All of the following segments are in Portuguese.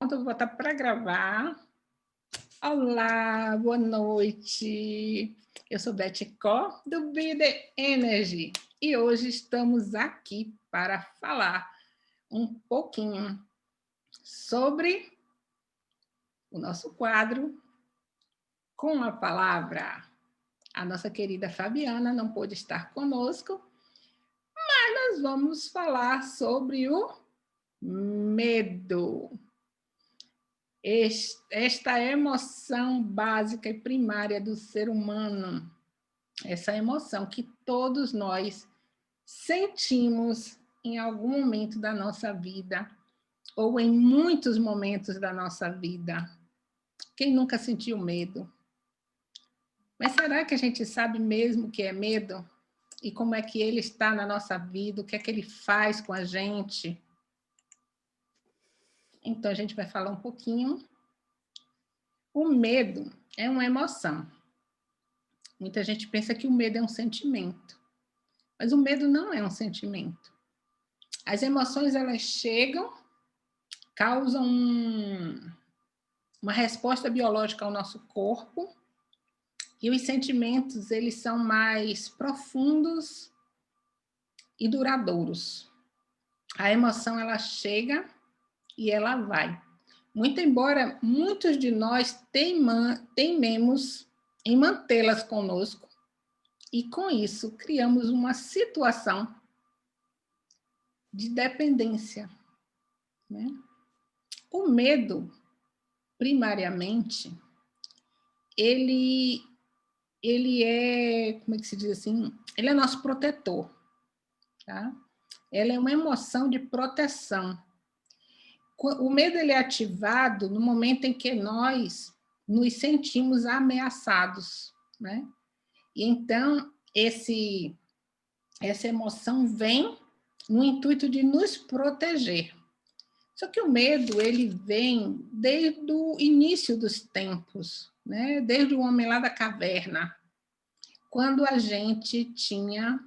Então, vou botar para gravar. Olá, boa noite. Eu sou Beth Có, do Be The Energy. E hoje estamos aqui para falar um pouquinho sobre o nosso quadro Com a Palavra. A nossa querida Fabiana não pôde estar conosco, mas nós vamos falar sobre o medo. Esta emoção básica e primária do ser humano, essa emoção que todos nós sentimos em algum momento da nossa vida, ou em muitos momentos da nossa vida. Quem nunca sentiu medo? Mas será que a gente sabe mesmo o que é medo? E como é que ele está na nossa vida? O que é que ele faz com a gente? Então, a gente vai falar um pouquinho. O medo é uma emoção. Muita gente pensa que o medo é um sentimento, mas o medo não é um sentimento. As emoções, elas chegam, causam uma resposta biológica ao nosso corpo, e os sentimentos, eles são mais profundos e duradouros. A emoção, ela chega e ela vai. Muito embora muitos de nós teimemos em mantê-las conosco, e com isso criamos uma situação de dependência, né? O medo, primariamente, ele é, como é que se diz assim? Ele é nosso protetor, tá? Ela é uma emoção de proteção. O medo, ele é ativado no momento em que nós nos sentimos ameaçados, né? E então, essa emoção vem no intuito de nos proteger. Só que o medo, ele vem desde o início dos tempos, né? Desde o homem lá da caverna, quando a gente tinha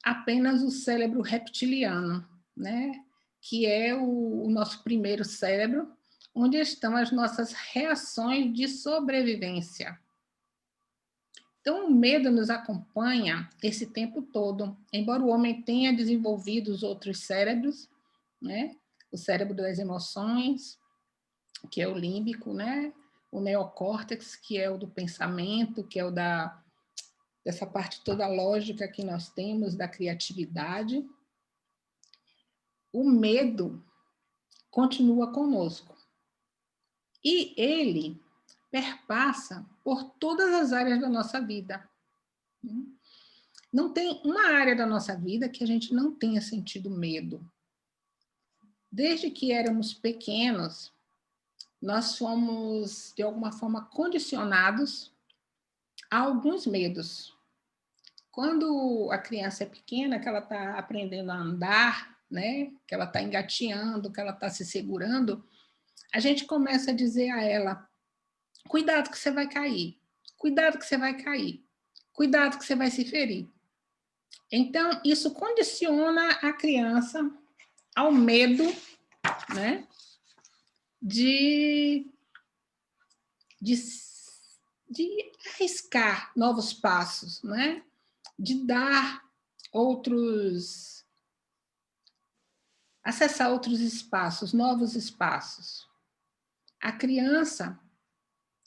apenas o cérebro reptiliano, né? Que é o nosso primeiro cérebro, onde estão as nossas reações de sobrevivência. Então, o medo nos acompanha esse tempo todo, embora o homem tenha desenvolvido os outros cérebros, né? O cérebro das emoções, que é o límbico, né? O neocórtex, que é o do pensamento, que é o dessa parte toda lógica que nós temos, da criatividade. O medo continua conosco. E ele perpassa por todas as áreas da nossa vida. Não tem uma área da nossa vida que a gente não tenha sentido medo. Desde que éramos pequenos, nós fomos, de alguma forma, condicionados a alguns medos. Quando a criança é pequena, que ela está aprendendo a andar, né? Que ela está engateando, que ela está se segurando, a gente começa a dizer a ela: cuidado que você vai cair, cuidado que você vai cair, cuidado que você vai se ferir. Então, isso condiciona a criança ao medo, né? De, de, de arriscar novos passos, né? De dar outros, acessar outros espaços, novos espaços. A criança,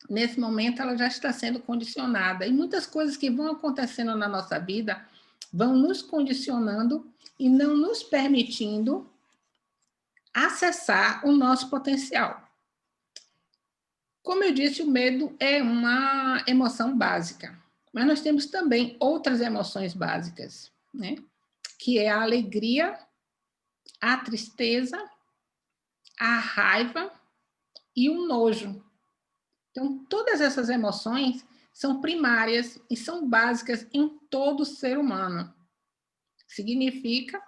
nesse momento, ela já está sendo condicionada, e muitas coisas que vão acontecendo na nossa vida vão nos condicionando e não nos permitindo acessar o nosso potencial. Como eu disse, o medo é uma emoção básica, mas nós temos também outras emoções básicas, né? Que é a alegria, a tristeza, a raiva e o nojo. Então, todas essas emoções são primárias e são básicas em todo ser humano. Significa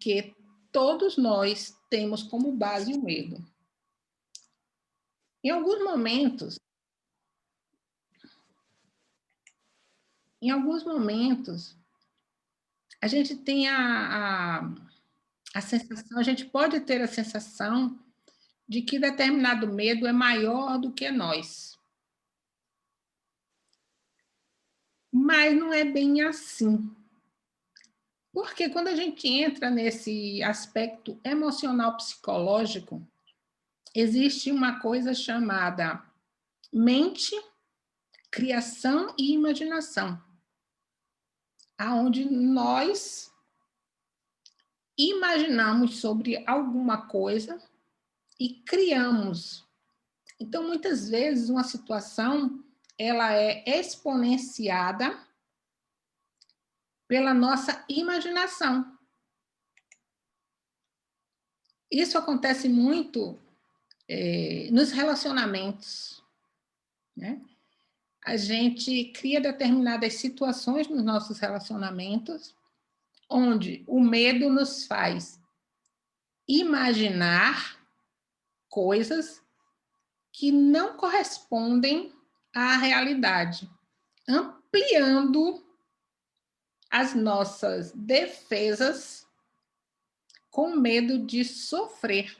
que todos nós temos como base o medo. Em alguns momentos, a gente tem a sensação, a gente pode ter a sensação de que determinado medo é maior do que nós. Mas não é bem assim. Porque quando a gente entra nesse aspecto emocional psicológico, existe uma coisa chamada mente, criação e imaginação, aonde nós imaginamos sobre alguma coisa e criamos. Então, muitas vezes, uma situação ela é exponenciada pela nossa imaginação. Isso acontece muito nos relacionamentos, né? A gente cria determinadas situações nos nossos relacionamentos, onde o medo nos faz imaginar coisas que não correspondem à realidade, ampliando as nossas defesas com medo de sofrer.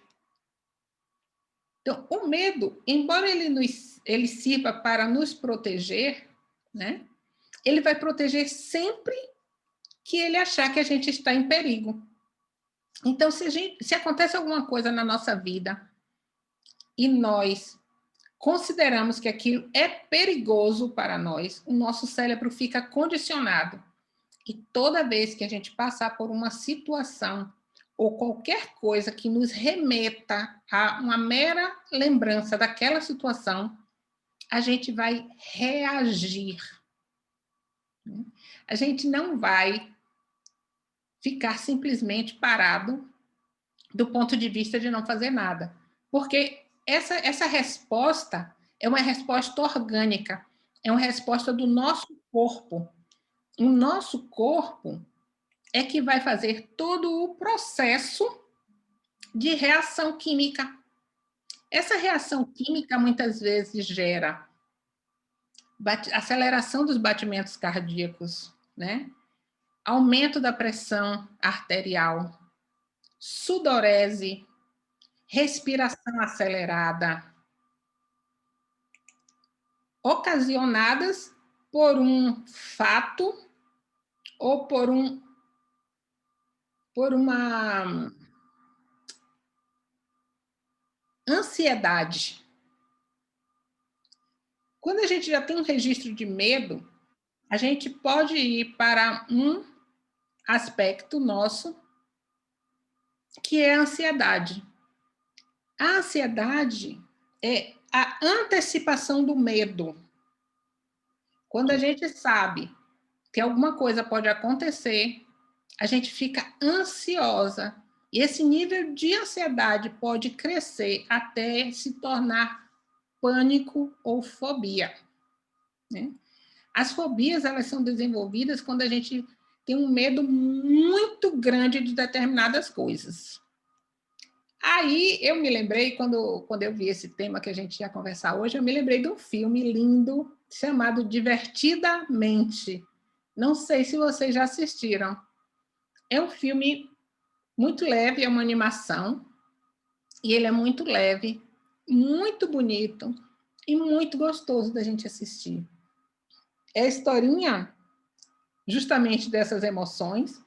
Então, o medo, embora ele sirva para nos proteger, né, ele vai proteger sempre que ele achar que a gente está em perigo. Então, se acontece alguma coisa na nossa vida e nós consideramos que aquilo é perigoso para nós, o nosso cérebro fica condicionado. E toda vez que a gente passar por uma situação ou qualquer coisa que nos remeta a uma mera lembrança daquela situação, a gente vai reagir. A gente não vai ficar simplesmente parado do ponto de vista de não fazer nada. Porque essa resposta é uma resposta orgânica, é uma resposta do nosso corpo. O nosso corpo é que vai fazer todo o processo de reação química. Essa reação química muitas vezes gera aceleração dos batimentos cardíacos, né? Aumento da pressão arterial, sudorese, respiração acelerada, ocasionadas por um fato ou por uma ansiedade. Quando a gente já tem um registro de medo, a gente pode ir para um aspecto nosso, que é a ansiedade. A ansiedade é a antecipação do medo. Quando a gente sabe que alguma coisa pode acontecer, a gente fica ansiosa. E esse nível de ansiedade pode crescer até se tornar pânico ou fobia, né? As fobias, elas são desenvolvidas quando a gente tem um medo muito grande de determinadas coisas. Aí eu me lembrei, quando eu vi esse tema que a gente ia conversar hoje, eu me lembrei de um filme lindo chamado Divertidamente. Não sei se vocês já assistiram. É um filme muito leve, é uma animação, e ele é muito leve, muito bonito e muito gostoso da gente assistir. É a historinha justamente dessas emoções,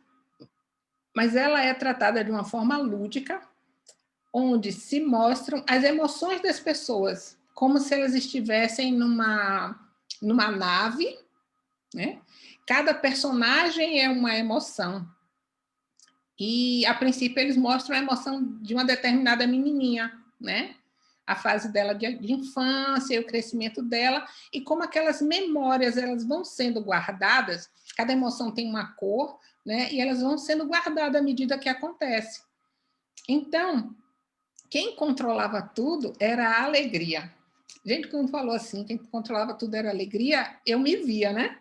mas ela é tratada de uma forma lúdica, onde se mostram as emoções das pessoas, como se elas estivessem numa nave, né? Cada personagem é uma emoção. E, a princípio, eles mostram a emoção de uma determinada menininha, né? A fase dela de infância, o crescimento dela, e como aquelas memórias elas vão sendo guardadas, cada emoção tem uma cor, né? E elas vão sendo guardadas à medida que acontece. Então, quem controlava tudo era a alegria. Gente, quando falou assim, quem controlava tudo era a alegria, eu me via, né?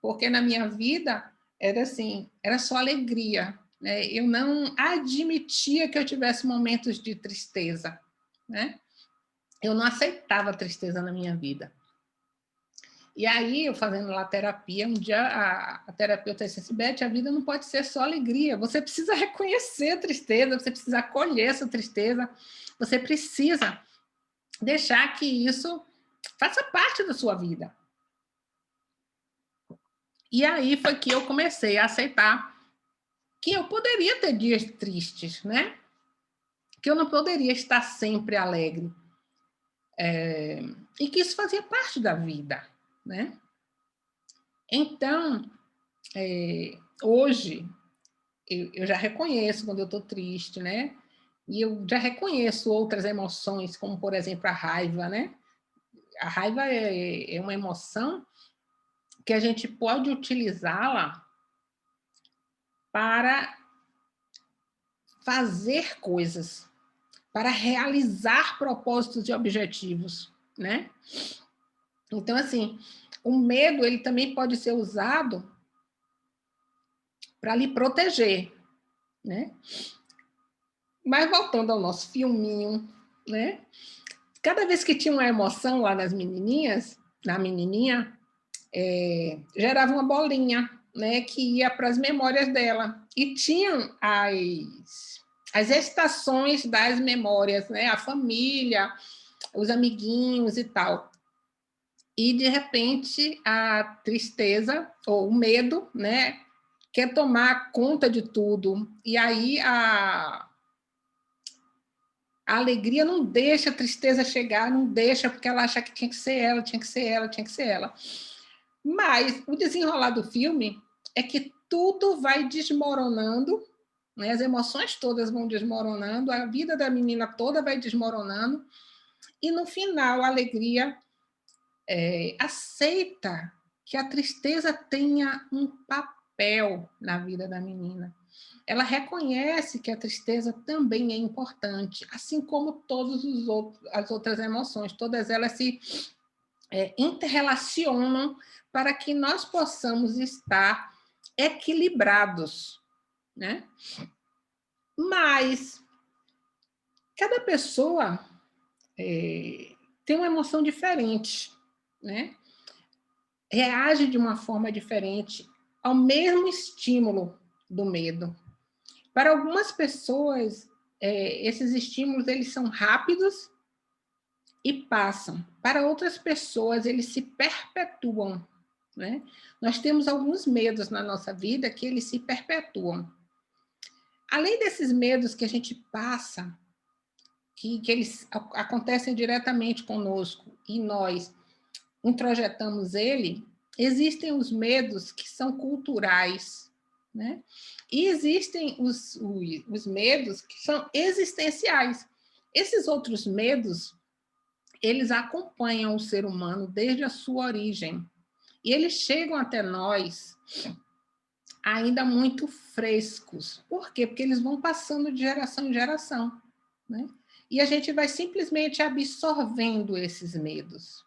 Porque na minha vida era assim, era só alegria, né? Eu não admitia que eu tivesse momentos de tristeza, né? Eu não aceitava a tristeza na minha vida. E aí, eu fazendo lá terapia, um dia a terapeuta disse assim, Beth, a vida não pode ser só alegria, você precisa reconhecer a tristeza, você precisa acolher essa tristeza, Você precisa deixar que isso faça parte da sua vida. E aí foi que eu comecei a aceitar que eu poderia ter dias tristes, né? Que eu não poderia estar sempre alegre. E que isso fazia parte da vida, né? Então, hoje, eu já reconheço quando eu estou triste, né? E eu já reconheço outras emoções, como, por exemplo, a raiva, né? A raiva é uma emoção que a gente pode utilizá-la para fazer coisas, para realizar propósitos e objetivos, né? Então, assim, o medo, ele também pode ser usado para lhe proteger, né? Mas voltando ao nosso filminho, né? Cada vez que tinha uma emoção lá nas menininhas, na menininha, gerava uma bolinha, né? Que ia para as memórias dela. E tinham as estações das memórias, né? A família, os amiguinhos e tal. E, de repente, a tristeza, ou o medo, né? Quer tomar conta de tudo. E aí a alegria não deixa a tristeza chegar, não deixa, porque ela acha que tinha que ser ela, tinha que ser ela, tinha que ser ela. Mas o desenrolar do filme é que tudo vai desmoronando, né? As emoções todas vão desmoronando, a vida da menina toda vai desmoronando, e no final a alegria aceita que a tristeza tenha um papel na vida da menina. Ela reconhece que a tristeza também é importante, assim como as outras emoções, todas elas se interrelacionam para que nós possamos estar equilibrados, né? Mas cada pessoa tem uma emoção diferente, né? Reage de uma forma diferente ao mesmo estímulo do medo. Para algumas pessoas, esses estímulos eles são rápidos e passam. Para outras pessoas, eles se perpetuam, né? Nós temos alguns medos na nossa vida que eles se perpetuam. Além desses medos que a gente passa, que eles acontecem diretamente conosco e nós introjetamos ele, existem os medos que são culturais, né? E existem os medos que são existenciais. Esses outros medos, eles acompanham o ser humano desde a sua origem. E eles chegam até nós ainda muito frescos. Por quê? Porque eles vão passando de geração em geração, né? E a gente vai simplesmente absorvendo esses medos.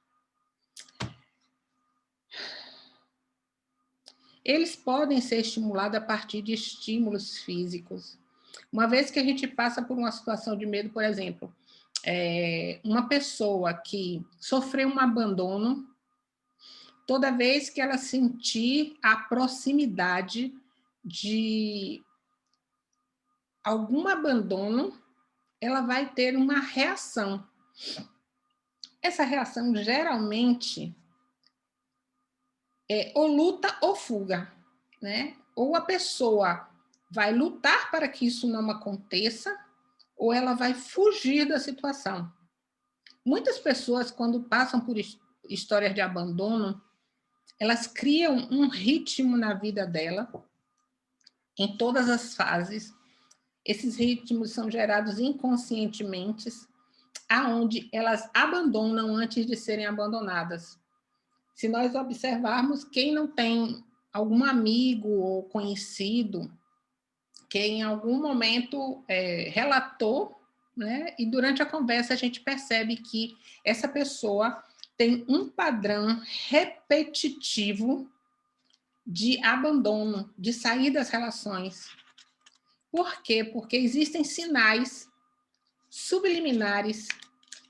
Eles podem ser estimulados a partir de estímulos físicos. Uma vez que a gente passa por uma situação de medo, por exemplo, uma pessoa que sofreu um abandono, toda vez que ela sentir a proximidade de algum abandono, ela vai ter uma reação. Essa reação, geralmente, é ou luta ou fuga, né? Ou a pessoa vai lutar para que isso não aconteça, ou ela vai fugir da situação. Muitas pessoas, quando passam por histórias de abandono, elas criam um ritmo na vida dela, em todas as fases. Esses ritmos são gerados inconscientemente, aonde elas abandonam antes de serem abandonadas. Se nós observarmos, quem não tem algum amigo ou conhecido que em algum momento relatou, né? E durante a conversa a gente percebe que essa pessoa tem um padrão repetitivo de abandono, de sair das relações. Por quê? Porque existem sinais subliminares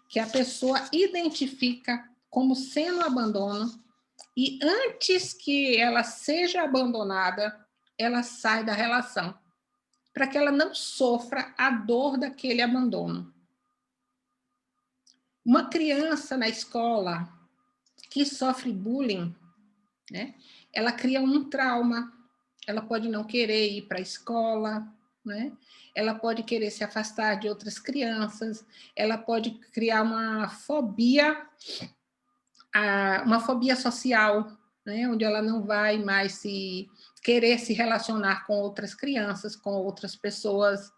que a pessoa identifica como sendo abandono, e antes que ela seja abandonada, ela sai da relação, para que ela não sofra a dor daquele abandono. Uma criança na escola que sofre bullying, né, ela cria um trauma, ela pode não querer ir para a escola, né? Ela pode querer se afastar de outras crianças, ela pode criar uma fobia social, né? Onde ela não vai mais querer se relacionar com outras crianças, com outras pessoas.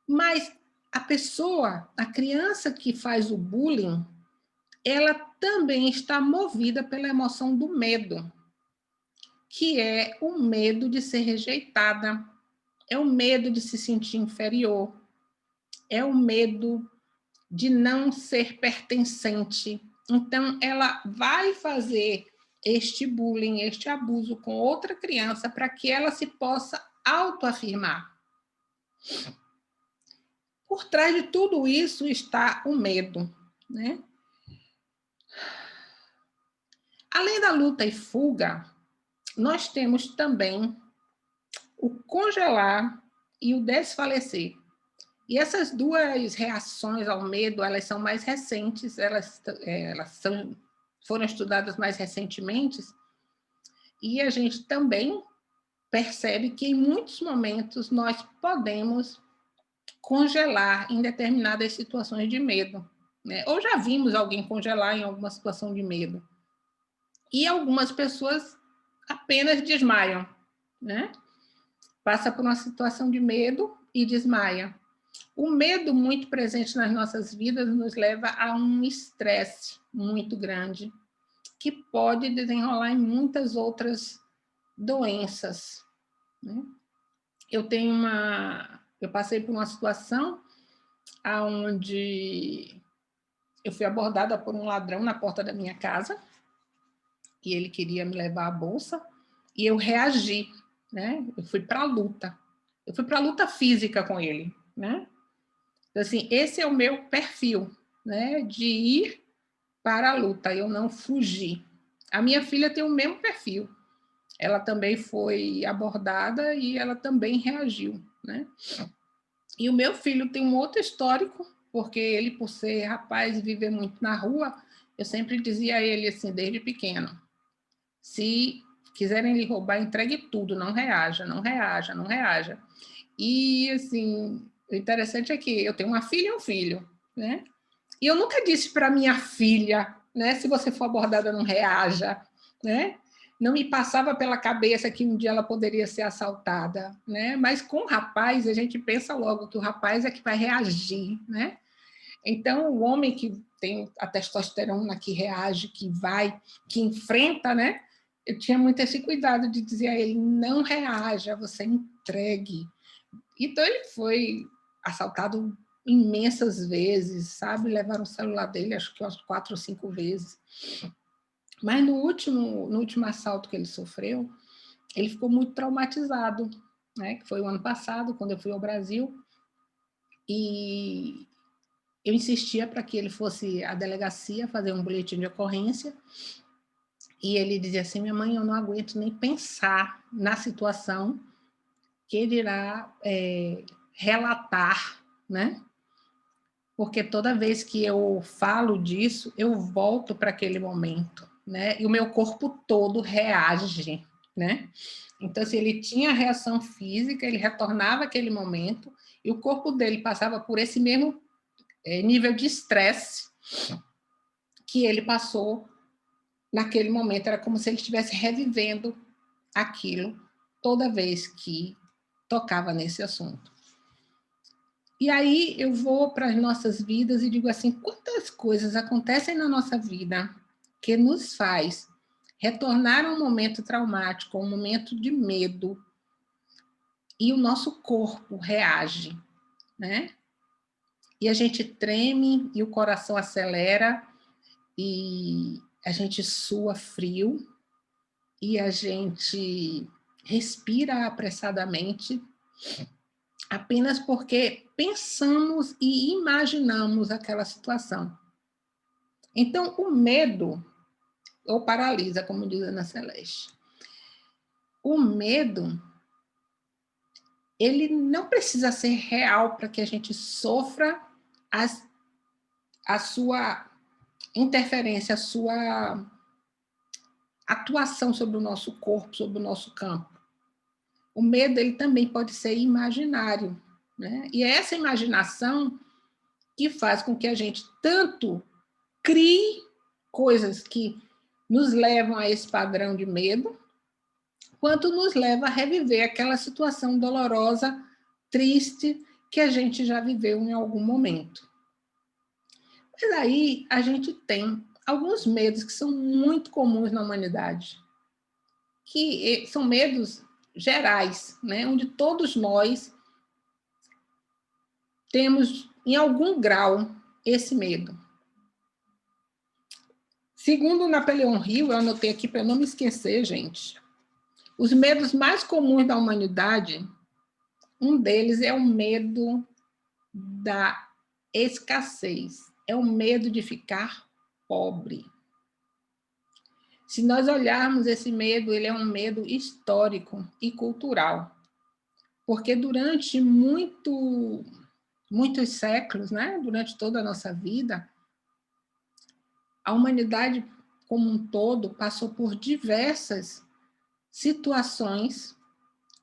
Mas a criança que faz o bullying, ela também está movida pela emoção do medo, que é o medo de ser rejeitada, é o medo de se sentir inferior, é o medo de não ser pertencente. Então, ela vai fazer este bullying, este abuso com outra criança para que ela se possa autoafirmar. Por trás de tudo isso está o medo, né? Além da luta e fuga, nós temos também o congelar e o desfalecer. E essas duas reações ao medo, elas são mais recentes, elas foram estudadas mais recentemente, e a gente também percebe que em muitos momentos nós podemos congelar em determinadas situações de medo, né? Ou já vimos alguém congelar em alguma situação de medo. E algumas pessoas apenas desmaiam, né? Passa por uma situação de medo e desmaia. O medo muito presente nas nossas vidas nos leva a um estresse muito grande, que pode desenrolar em muitas outras doenças, né? Eu passei por uma situação onde eu fui abordada por um ladrão na porta da minha casa, e ele queria me levar a bolsa, e eu reagi, né? Eu fui para a luta. Eu fui para a luta física com ele, né? Então, assim, esse é o meu perfil, né? De ir para a luta, eu não fugi. A minha filha tem o mesmo perfil. Ela também foi abordada e ela também reagiu, né? E o meu filho tem um outro histórico, porque ele, por ser rapaz e viver muito na rua, eu sempre dizia a ele, assim, desde pequeno, se quiserem lhe roubar, entregue tudo, não reaja, não reaja, não reaja. E, assim, o interessante é que eu tenho uma filha e um filho, né? E eu nunca disse para minha filha, né, se você for abordada, não reaja, né? Não me passava pela cabeça que um dia ela poderia ser assaltada, né? Mas com o rapaz, a gente pensa logo que o rapaz é que vai reagir, né? Então, o homem que tem a testosterona, que reage, que vai, que enfrenta, né? Eu tinha muito esse cuidado de dizer a ele, não reaja, você entregue. Então, ele foi assaltado imensas vezes, sabe? Levaram o celular dele, acho que umas 4 ou 5 vezes. Mas no último assalto que ele sofreu, ele ficou muito traumatizado, né? Que foi o ano passado, quando eu fui ao Brasil, e eu insistia para que ele fosse à delegacia fazer um boletim de ocorrência, e ele dizia assim, minha mãe, eu não aguento nem pensar na situação que ele irá relatar, né? Porque toda vez que eu falo disso, eu volto para aquele momento, né? E o meu corpo todo reage, né? Então, se ele tinha reação física, ele retornava àquele momento e o corpo dele passava por esse mesmo nível de estresse que ele passou naquele momento. Era como se ele estivesse revivendo aquilo toda vez que tocava nesse assunto. E aí eu vou para as nossas vidas e digo assim, quantas coisas acontecem na nossa vida que nos faz retornar a um momento traumático, a um momento de medo, e o nosso corpo reage, né? E a gente treme e o coração acelera e a gente sua frio e a gente respira apressadamente apenas porque pensamos e imaginamos aquela situação. Então, o medo, ou paralisa, como diz a Ana Celeste, o medo, ele não precisa ser real para que a gente sofra a sua interferência, a sua atuação sobre o nosso corpo, sobre o nosso campo. O medo, ele também pode ser imaginário, né? E é essa imaginação que faz com que a gente tanto crie coisas que nos levam a esse padrão de medo, quanto nos leva a reviver aquela situação dolorosa, triste, que a gente já viveu em algum momento. Mas aí a gente tem alguns medos que são muito comuns na humanidade, que são medos gerais, né? Onde todos nós temos, em algum grau, esse medo. Segundo Napoleão Hill, eu anotei aqui para não me esquecer, gente, os medos mais comuns da humanidade, um deles é o medo da escassez, é o medo de ficar pobre. Se nós olharmos esse medo, ele é um medo histórico e cultural, porque durante muitos séculos, né, durante toda a nossa vida, a humanidade como um todo passou por diversas situações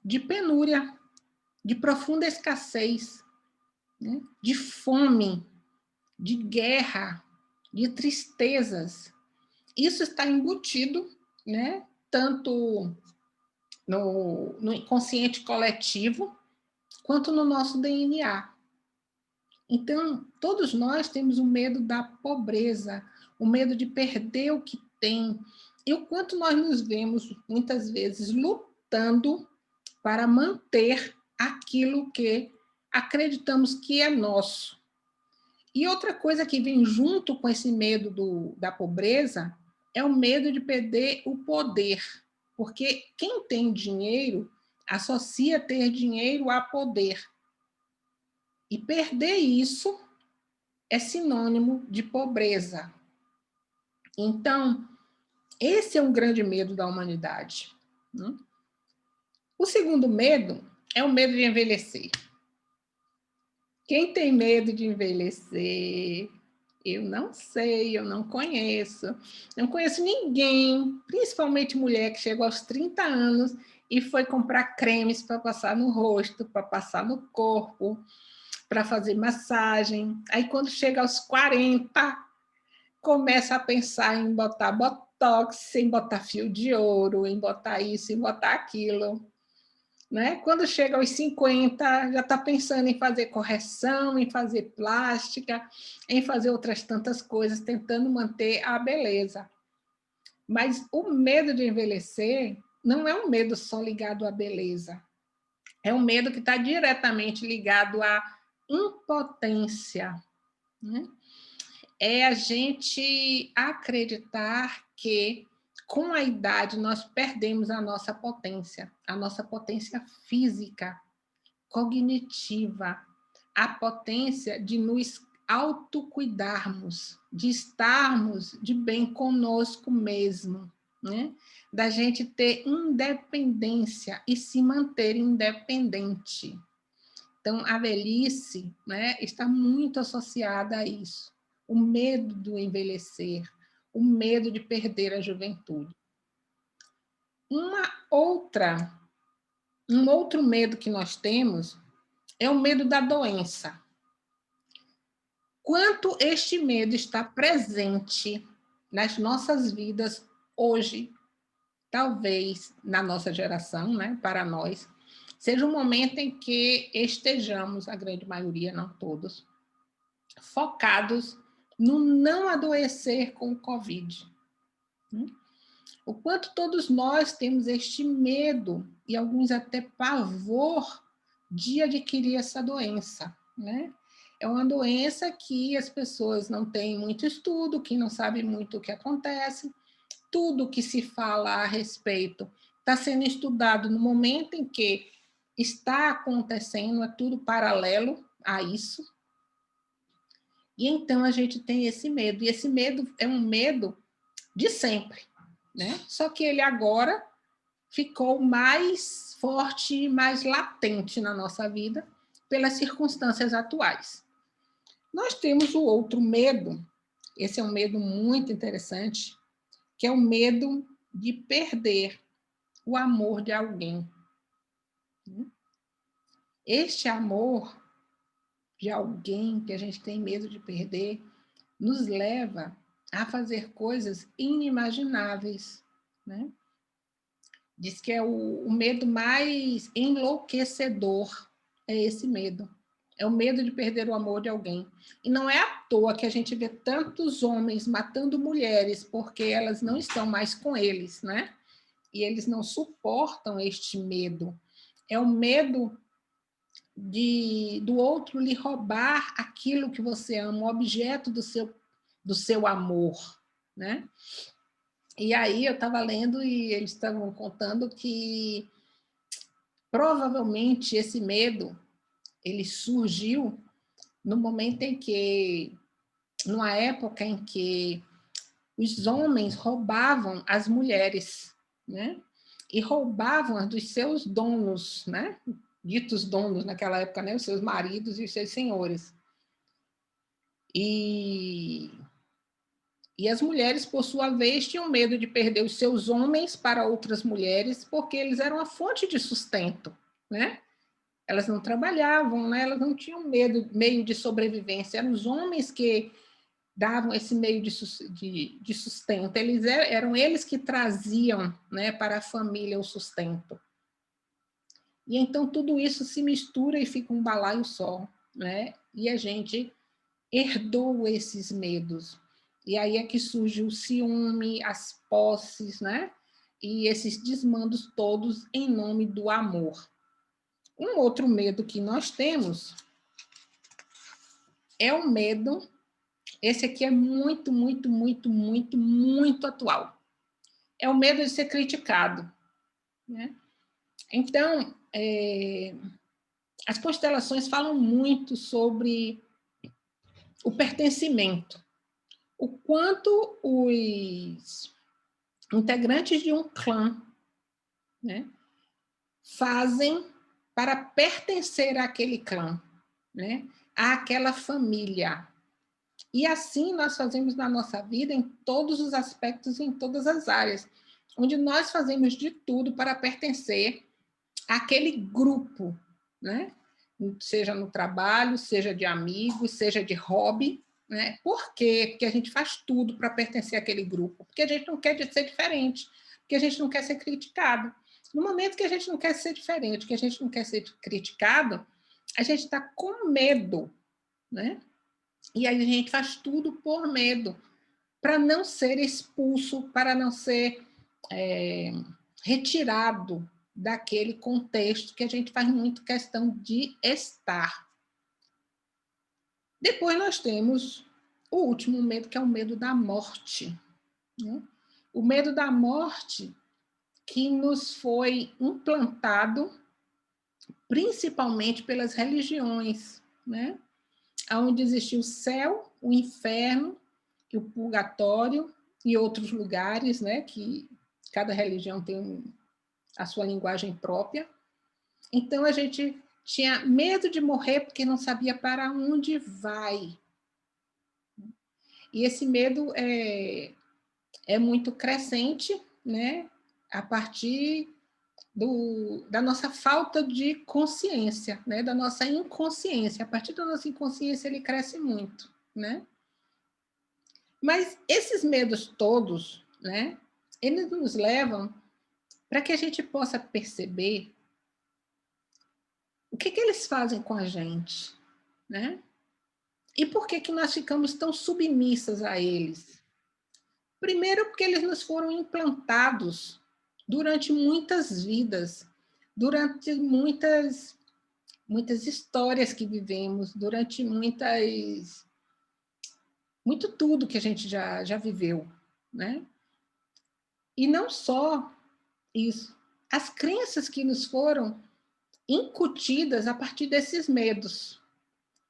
de penúria, de profunda escassez, né, de fome, de guerra, de tristezas. Isso está embutido, né, tanto no inconsciente coletivo, quanto no nosso DNA. Então, todos nós temos o medo da pobreza, o medo de perder o que tem, e o quanto nós nos vemos, muitas vezes, lutando para manter aquilo que acreditamos que é nosso. E outra coisa que vem junto com esse medo da pobreza é o medo de perder o poder, porque quem tem dinheiro associa ter dinheiro a poder. E perder isso é sinônimo de pobreza. Então, esse é um grande medo da humanidade, né? O segundo medo é o medo de envelhecer. Quem tem medo de envelhecer? Eu não sei, eu não conheço. Não conheço ninguém, principalmente mulher, que chegou aos 30 anos e foi comprar cremes para passar no rosto, para passar no corpo, para fazer massagem. Aí, quando chega aos 40, começa a pensar em botar botox, em botar fio de ouro, em botar isso, em botar aquilo. Né? Quando chega aos 50, já está pensando em fazer correção, em fazer plástica, em fazer outras tantas coisas, tentando manter a beleza. Mas o medo de envelhecer não é um medo só ligado à beleza. É um medo que está diretamente ligado à impotência, né? É a gente acreditar que com a idade nós perdemos a nossa potência física, cognitiva, a potência de nos autocuidarmos, de estarmos de bem conosco mesmo, né? Da gente ter independência e se manter independente. Então, a velhice, né, está muito associada a isso. O medo do envelhecer, o medo de perder a juventude. Um outro medo que nós temos é o medo da doença. Quanto este medo está presente nas nossas vidas hoje, talvez na nossa geração, né, para nós, seja um momento em que estejamos, a grande maioria, não todos, focados no não adoecer com o Covid. O quanto todos nós temos este medo, e alguns até pavor, de adquirir essa doença, né? É uma doença que as pessoas não têm muito estudo, que não sabem muito o que acontece, tudo que se fala a respeito está sendo estudado no momento em que está acontecendo, é tudo paralelo a isso. E então a gente tem esse medo, e esse medo é um medo de sempre, né? Só que ele agora ficou mais forte, mais latente na nossa vida pelas circunstâncias atuais. Nós temos o outro medo, esse é um medo muito interessante, que é o medo de perder o amor de alguém. Este amor de alguém que a gente tem medo de perder nos leva a fazer coisas inimagináveis, né? Diz que é o medo mais enlouquecedor, é esse medo. É o medo de perder o amor de alguém. E não é à toa que a gente vê tantos homens matando mulheres porque elas não estão mais com eles, né? E eles não suportam este medo. É o medo do outro lhe roubar aquilo que você ama, o objeto do seu amor, né? E aí eu estava lendo e eles estavam contando que provavelmente esse medo ele surgiu no momento em que, numa época em que os homens roubavam as mulheres, né? E roubavam as dos seus donos, né? Ditos donos naquela época, né? Os seus maridos e os seus senhores. E as mulheres, por sua vez, tinham medo de perder os seus homens para outras mulheres, porque eles eram a fonte de sustento, né? Elas não trabalhavam, né? Elas não tinham meio de sobrevivência. Eram os homens que davam esse meio de sustento. Eram eles que traziam, né, para a família o sustento. E então tudo isso se mistura e fica um balaio só, né? E a gente herdou esses medos. E aí é que surge o ciúme, as posses, né? E esses desmandos todos em nome do amor. Um outro medo que nós temos é o medo, esse aqui é muito, muito, muito, muito, muito atual. É o medo de ser criticado, né? Então, as constelações falam muito sobre o pertencimento, o quanto os integrantes de um clã, né, fazem para pertencer àquele clã, né, àquela família. E assim nós fazemos na nossa vida em todos os aspectos, em todas as áreas, onde nós fazemos de tudo para pertencer àquele grupo, né? Seja no trabalho, seja de amigos, seja de hobby, né? Por quê? Porque a gente faz tudo para pertencer àquele grupo, porque a gente não quer ser diferente, porque a gente não quer ser criticado. No momento que a gente não quer ser diferente, que a gente não quer ser criticado, a gente está com medo, né? E aí a gente faz tudo por medo, para não ser expulso, para não ser retirado daquele contexto que a gente faz muito questão de estar. Depois nós temos o último medo, que é o medo da morte, né? O medo da morte que nos foi implantado principalmente pelas religiões, né? Onde existe o céu, o inferno, o purgatório e outros lugares, né? Que cada religião tem a sua linguagem própria. Então a gente tinha medo de morrer porque não sabia para onde vai. E esse medo é muito crescente, né? A partir da nossa falta de consciência, né? Da nossa inconsciência. A partir da nossa inconsciência ele cresce muito, né? Mas esses medos todos, né? Eles nos levam para que a gente possa perceber o que eles fazem com a gente, né? E por que nós ficamos tão submissas a eles? Primeiro, porque eles nos foram implantados durante muitas vidas, durante muitas histórias que vivemos, durante muito tudo que a gente já viveu, né? E não só isso, as crenças que nos foram incutidas a partir desses medos.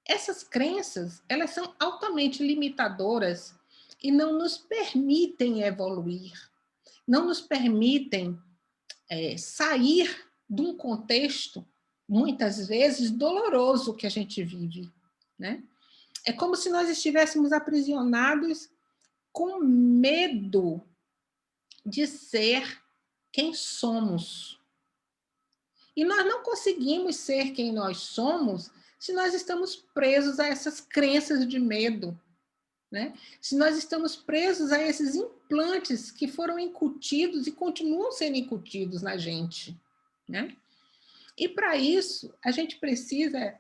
Essas crenças, elas são altamente limitadoras e não nos permitem evoluir, não nos permitem sair de um contexto, muitas vezes, doloroso que a gente vive, né? É como se nós estivéssemos aprisionados com medo de ser quem somos. E nós não conseguimos ser quem nós somos se nós estamos presos a essas crenças de medo, né? Se nós estamos presos a esses implantes que foram incutidos e continuam sendo incutidos na gente, né? E para isso, a gente precisa...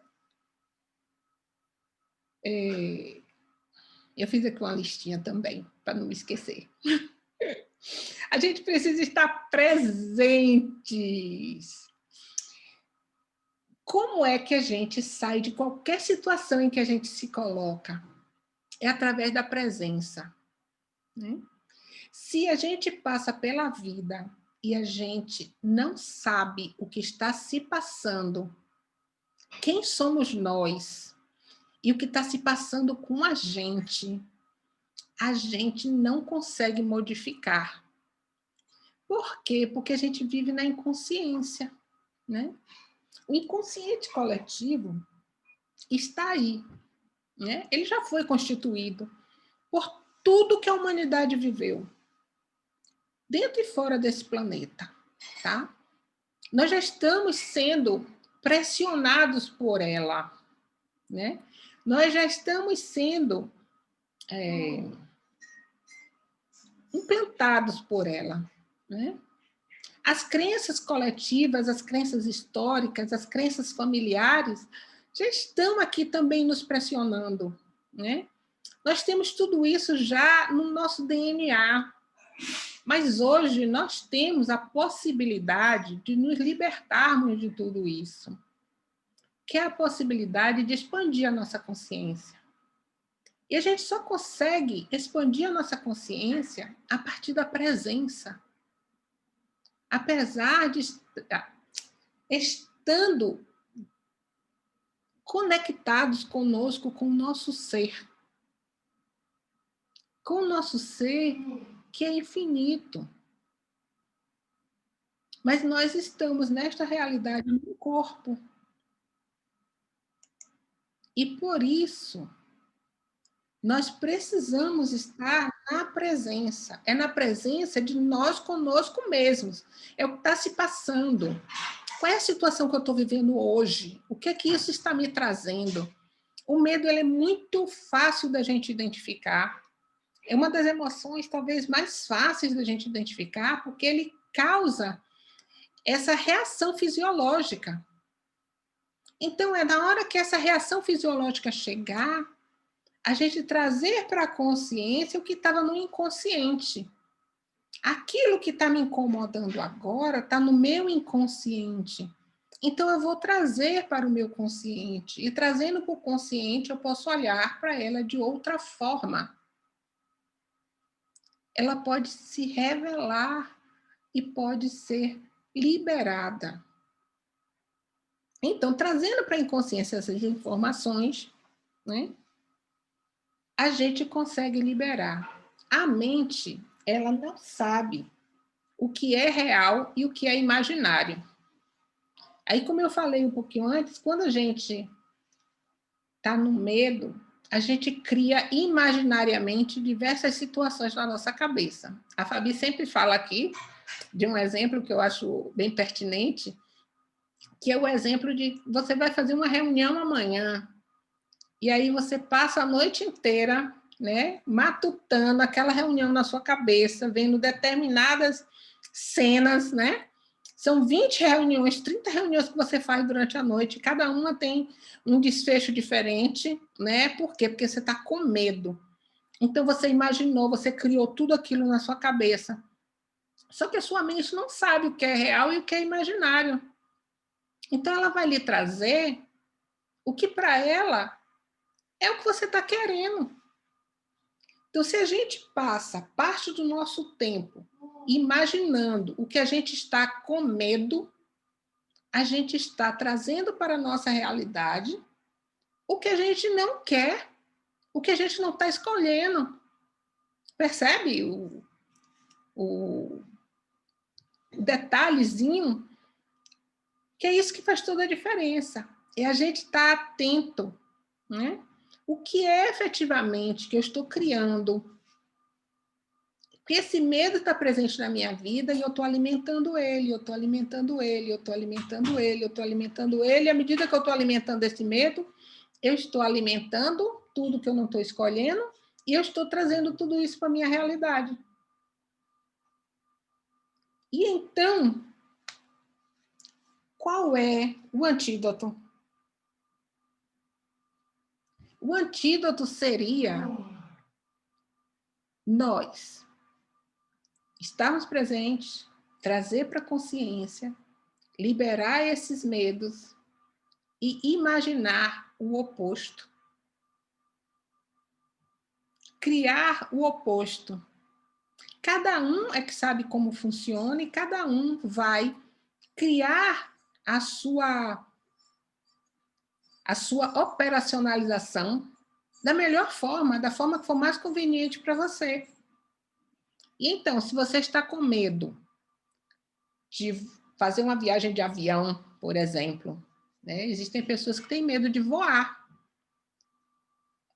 eu fiz aqui uma listinha também, para não me esquecer. A gente precisa estar presentes. Como é que a gente sai de qualquer situação em que a gente se coloca? É através da presença, né? Se a gente passa pela vida e a gente não sabe o que está se passando, quem somos nós e o que está se passando com a gente não consegue modificar. Por quê? Porque a gente vive na inconsciência, né? O inconsciente coletivo está aí, né? Ele já foi constituído por tudo que a humanidade viveu, dentro e fora desse planeta, tá? Nós já estamos sendo pressionados por ela, né? Nós já estamos sendo implantados por ela, né? As crenças coletivas, as crenças históricas, as crenças familiares já estão aqui também nos pressionando, né? Nós temos tudo isso já no nosso DNA, mas hoje nós temos a possibilidade de nos libertarmos de tudo isso, que é a possibilidade de expandir a nossa consciência. E a gente só consegue expandir a nossa consciência a partir da presença. Apesar de estando conectados conosco, com o nosso ser. Com o nosso ser, que é infinito. Mas nós estamos nesta realidade no corpo. E por isso, nós precisamos estar na presença. É na presença de nós conosco mesmos. É o que está se passando. Qual é a situação que eu estou vivendo hoje? O que é que isso está me trazendo? O medo ele é muito fácil da gente identificar. É uma das emoções talvez mais fáceis da gente identificar, porque ele causa essa reação fisiológica. Então, é na hora que essa reação fisiológica chegar, a gente trazer para a consciência o que estava no inconsciente. Aquilo que está me incomodando agora está no meu inconsciente. Então, eu vou trazer para o meu consciente. E trazendo para o consciente, eu posso olhar para ela de outra forma. Ela pode se revelar e pode ser liberada. Então, trazendo para a inconsciência essas informações, né, a gente consegue liberar. A mente, ela não sabe o que é real e o que é imaginário. Aí, como eu falei um pouquinho antes, quando a gente está no medo, a gente cria imaginariamente diversas situações na nossa cabeça. A Fabi sempre fala aqui de um exemplo que eu acho bem pertinente, que é o exemplo de você vai fazer uma reunião amanhã, e aí você passa a noite inteira, né, matutando aquela reunião na sua cabeça, vendo determinadas cenas, né? São 20 reuniões, 30 reuniões que você faz durante a noite, cada uma tem um desfecho diferente, né? Por quê? Porque você está com medo. Então, você imaginou, você criou tudo aquilo na sua cabeça. Só que a sua mente não sabe o que é real e o que é imaginário. Então, ela vai lhe trazer o que para ela é o que você está querendo. Então, se a gente passa parte do nosso tempo imaginando o que a gente está com medo, a gente está trazendo para a nossa realidade o que a gente não quer, o que a gente não está escolhendo. Percebe o detalhezinho? Que é isso que faz toda a diferença. É a gente estar atento, né? o que é efetivamente que eu estou criando. Porque esse medo está presente na minha vida e eu estou alimentando ele, eu estou alimentando ele, eu estou alimentando ele, eu estou alimentando ele. E à medida que eu estou alimentando esse medo, eu estou alimentando tudo que eu não estou escolhendo e eu estou trazendo tudo isso para a minha realidade. E então, qual é o antídoto? O antídoto seria nós estarmos presentes, trazer para a consciência, liberar esses medos e imaginar o oposto. Criar o oposto. Cada um é que sabe como funciona e cada um vai criar a sua operacionalização da melhor forma, da forma que for mais conveniente para você. E então, se você está com medo de fazer uma viagem de avião, por exemplo, né? Existem pessoas que têm medo de voar.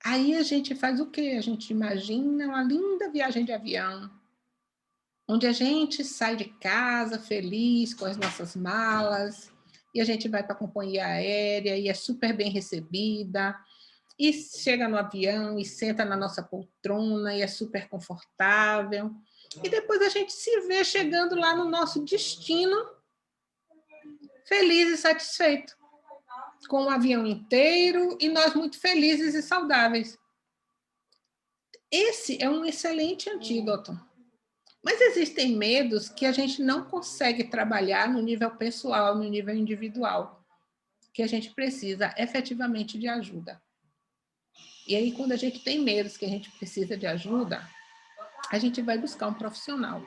Aí a gente faz o quê? A gente imagina uma linda viagem de avião, onde a gente sai de casa feliz com as nossas malas, e a gente vai para a companhia aérea e é super bem recebida, e chega no avião e senta na nossa poltrona e é super confortável. E depois a gente se vê chegando lá no nosso destino, feliz e satisfeito, com o avião inteiro e nós muito felizes e saudáveis. Esse é um excelente antídoto. Mas existem medos que a gente não consegue trabalhar no nível pessoal, no nível individual, que a gente precisa efetivamente de ajuda. E aí, quando a gente tem medos que a gente precisa de ajuda, a gente vai buscar um profissional.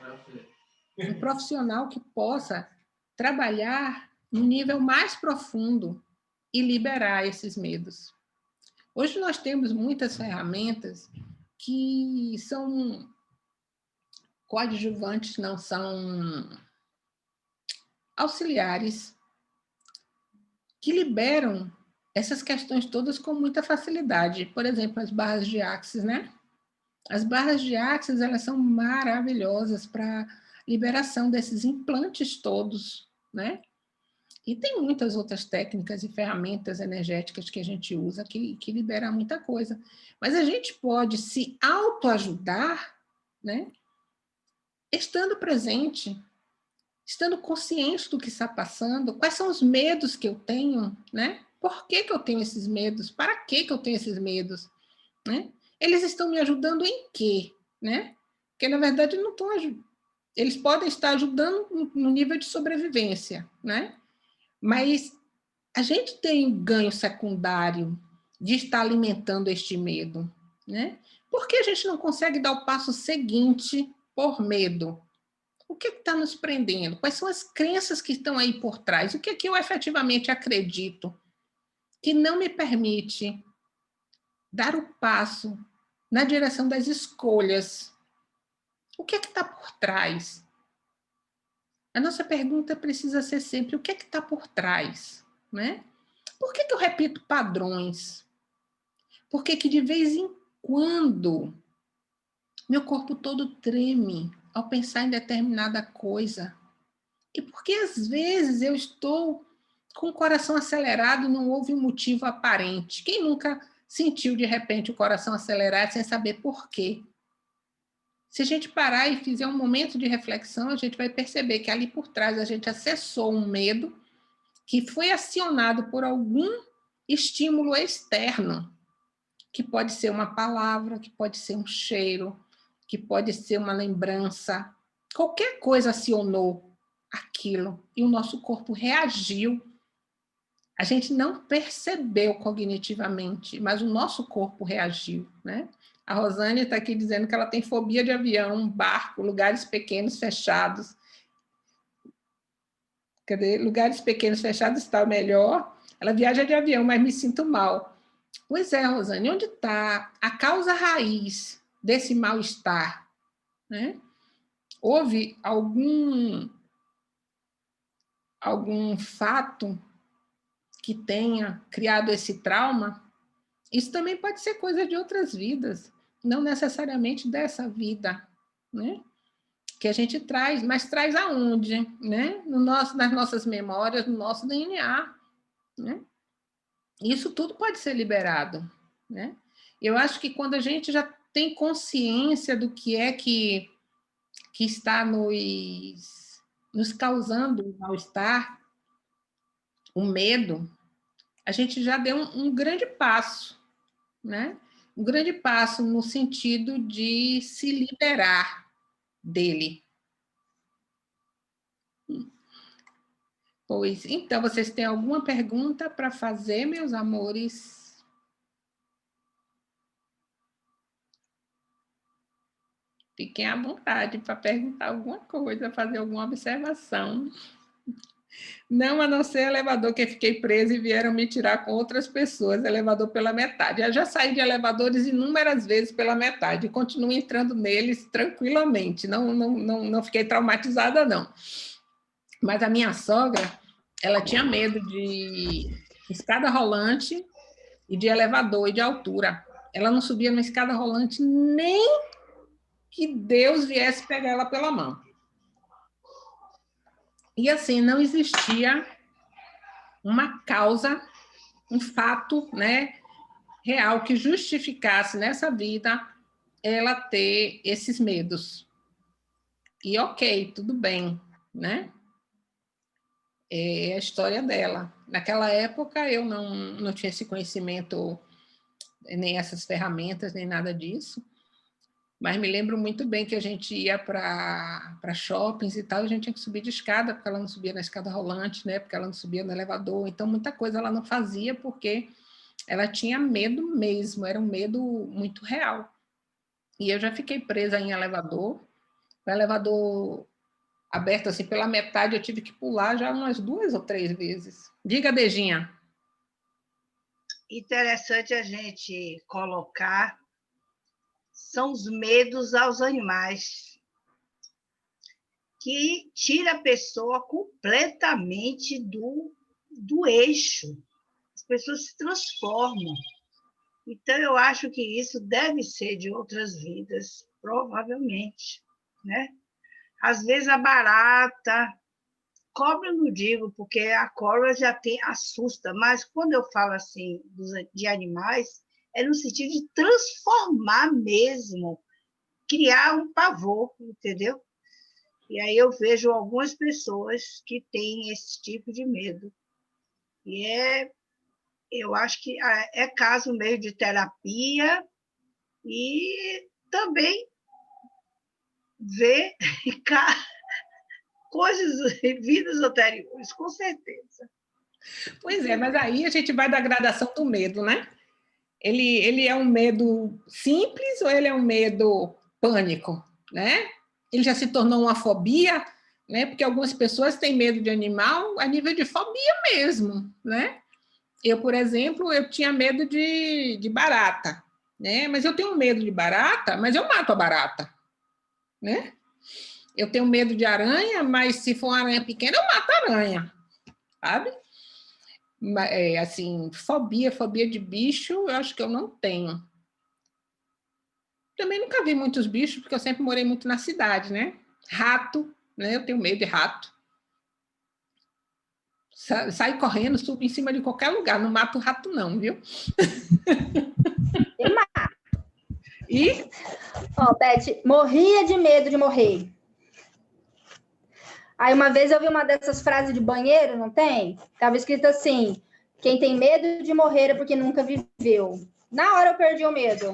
Um profissional que possa trabalhar no nível mais profundo e liberar esses medos. Hoje nós temos muitas ferramentas que são coadjuvantes, não são auxiliares, que liberam essas questões todas com muita facilidade. Por exemplo, as barras de Axis, né? As barras de Axis, elas são maravilhosas para liberação desses implantes todos, né? E tem muitas outras técnicas e ferramentas energéticas que a gente usa que libera muita coisa. Mas a gente pode se autoajudar, né? Estando presente, estando consciente do que está passando, quais são os medos que eu tenho, né? Por que eu tenho esses medos? Para que eu tenho esses medos? Né? Eles estão me ajudando em quê? Né? Porque, na verdade, não estão ajudando. Eles podem estar ajudando no nível de sobrevivência, né? Mas a gente tem um ganho secundário de estar alimentando este medo, né? Por que a gente não consegue dar o passo seguinte por medo? O que está nos prendendo? Quais são as crenças que estão aí por trás? O que é que eu efetivamente acredito que não me permite dar o passo na direção das escolhas? O que é que está por trás? A nossa pergunta precisa ser sempre: o que é que está por trás? Né? Por que eu repito padrões? Por que de vez em quando meu corpo todo treme ao pensar em determinada coisa? E por que às vezes eu estou com o coração acelerado e não houve um motivo aparente? Quem nunca sentiu de repente o coração acelerado sem saber por quê? Se a gente parar e fizer um momento de reflexão, a gente vai perceber que ali por trás a gente acessou um medo que foi acionado por algum estímulo externo, que pode ser uma palavra, que pode ser um cheiro, que pode ser uma lembrança. Qualquer coisa acionou aquilo e o nosso corpo reagiu. A gente não percebeu cognitivamente, mas o nosso corpo reagiu, né? A Rosane está aqui dizendo que ela tem fobia de avião, barco, lugares pequenos fechados. Cadê? Lugares pequenos fechados está o melhor. Ela viaja de avião, mas me sinto mal. Pois é, Rosane, onde está a causa raiz desse mal-estar? Né? Houve algum fato que tenha criado esse trauma? Isso também pode ser coisa de outras vidas, não necessariamente dessa vida, né? Que a gente traz, mas traz aonde, né? No nosso, nas nossas memórias, no nosso DNA, né? Isso tudo pode ser liberado, né? Eu acho que quando a gente já tem consciência do que é que está nos causando mal-estar, o medo, a gente já deu um grande passo, né? Um grande passo no sentido de se liberar dele. Pois, então, vocês têm alguma pergunta para fazer, meus amores? Fiquem à vontade para perguntar alguma coisa, fazer alguma observação. Não, a não ser elevador, que fiquei presa e vieram me tirar com outras pessoas, elevador pela metade. Eu já saí de elevadores inúmeras vezes pela metade, e continuo entrando neles tranquilamente, não fiquei traumatizada, não. Mas a minha sogra, ela tinha medo de escada rolante e de elevador e de altura. Ela não subia numa escada rolante nem que Deus viesse pegar ela pela mão. E assim, não existia uma causa, um fato, né, real que justificasse nessa vida ela ter esses medos. E ok, tudo bem, né? É a história dela. Naquela época eu não tinha esse conhecimento, nem essas ferramentas, nem nada disso. Mas me lembro muito bem que a gente ia para shoppings e tal, a gente tinha que subir de escada, porque ela não subia na escada rolante, né? Porque ela não subia no elevador. Então, muita coisa ela não fazia, porque ela tinha medo mesmo, era um medo muito real. E eu já fiquei presa em elevador, o elevador aberto assim pela metade, eu tive que pular já umas 2 ou 3 vezes. Diga, Dejinha. Interessante a gente colocar são os medos aos animais, que tira a pessoa completamente do eixo. As pessoas se transformam. Então, eu acho que isso deve ser de outras vidas, provavelmente, né? Às vezes a barata, cobra eu não digo, porque a cobra já tem, assusta, mas quando eu falo assim de animais, é no sentido de transformar mesmo, criar um pavor, entendeu? E aí eu vejo algumas pessoas que têm esse tipo de medo. E eu acho que é caso mesmo de terapia e também ver coisas, vidas anteriores, com certeza. Pois é, mas aí a gente vai da gradação do medo, né? Ele é um medo simples ou ele é um medo pânico, né? Ele já se tornou uma fobia, né? Porque algumas pessoas têm medo de animal a nível de fobia mesmo, né? Eu, por exemplo, eu tinha medo de barata, né? Mas eu tenho medo de barata, mas eu mato a barata, né? Eu tenho medo de aranha, mas se for uma aranha pequena, eu mato a aranha, sabe? Assim, fobia de bicho, eu acho que eu não tenho. Também nunca vi muitos bichos, porque eu sempre morei muito na cidade, né? Rato, né? Eu tenho medo de rato. Sai correndo, subo em cima de qualquer lugar, não mato rato não, viu? Eu mato. E? Ó, Beth, morria de medo de morrer. Aí uma vez eu vi uma dessas frases de banheiro, não tem? Tava escrito assim: quem tem medo de morrer é porque nunca viveu. Na hora eu perdi o medo.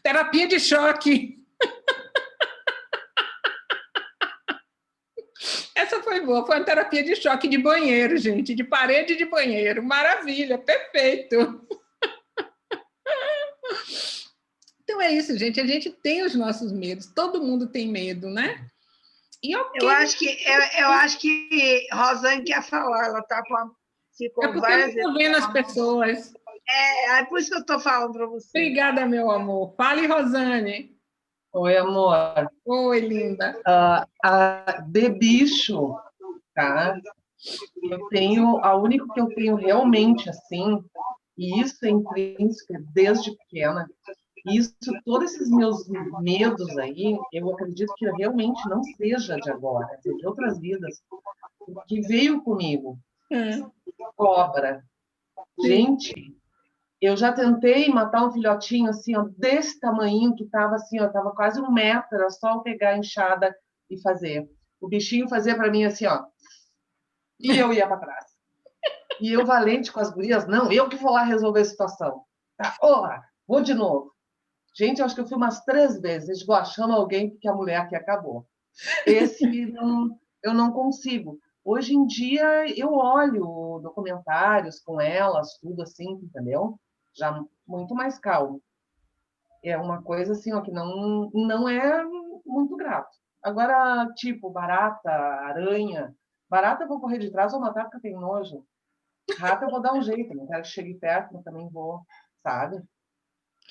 Terapia de choque. Essa foi boa, foi uma terapia de choque de banheiro, gente, de parede de banheiro. Maravilha, perfeito. Então é isso, gente. A gente tem os nossos medos, todo mundo tem medo, né? E okay. Eu acho que Rosane quer falar, ela está com ficou várias vezes. Eu estou vendo as pessoas. É por isso que eu estou falando para você. Obrigada, meu amor. Fale, Rosane. Oi, amor. Oi, linda. De bicho, tá? A única que eu tenho realmente, assim, E isso é intrínseco desde pequena. Isso, todos esses meus medos aí, eu acredito que realmente não seja de agora, é de outras vidas, que veio comigo. Cobra. Gente, eu já tentei matar um filhotinho assim, ó, desse tamanho, que estava assim, ó, tava quase 1 metro, era só eu pegar a enxada e fazer. O bichinho fazia para mim assim, ó, e eu ia para trás. E eu valente com as gurias, não, eu que vou lá resolver a situação. Tá, olá, vou de novo. Gente, eu acho que eu fui umas 3 vezes. Eles digo, chama alguém porque a mulher que acabou. Esse não, eu não consigo. Hoje em dia, eu olho documentários com elas, tudo assim, entendeu? Já muito mais calmo. É uma coisa assim, ó, que não é muito grato. Agora, tipo, barata, aranha. Barata eu vou correr de trás ou matar porque eu tenho nojo. Rato eu vou dar um jeito, não quero que chegue perto, mas também vou, sabe?